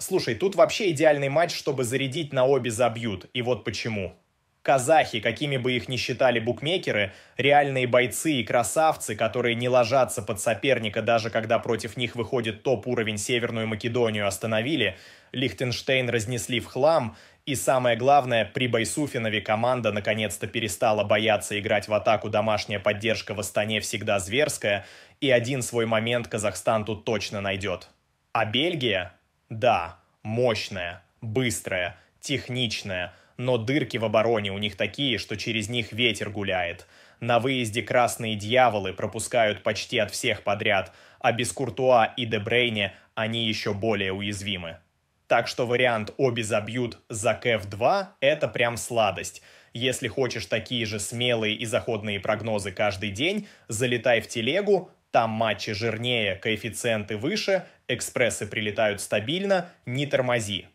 Слушай, тут вообще идеальный матч, чтобы зарядить на обе забьют, и вот почему. Казахи, какими бы их ни считали букмекеры, реальные бойцы и красавцы, которые не ложатся под соперника, даже когда против них выходит топ-уровень Северную Македонию, остановили, Лихтенштейн разнесли в хлам, и самое главное, при Байсуфинове команда наконец-то перестала бояться играть в атаку, домашняя поддержка в Астане всегда зверская, и один свой момент Казахстан тут точно найдет. А Бельгия? Да, мощная, быстрая, техничная, но дырки в обороне у них такие, что через них ветер гуляет. На выезде красные дьяволы пропускают почти от всех подряд, а без Куртуа и Де Брейне они еще более уязвимы. Так что вариант «обе забьют» за КФ-2 – это прям сладость. Если хочешь такие же смелые и заходные прогнозы каждый день, залетай в телегу, там матчи жирнее, коэффициенты выше, экспрессы прилетают стабильно, не тормози.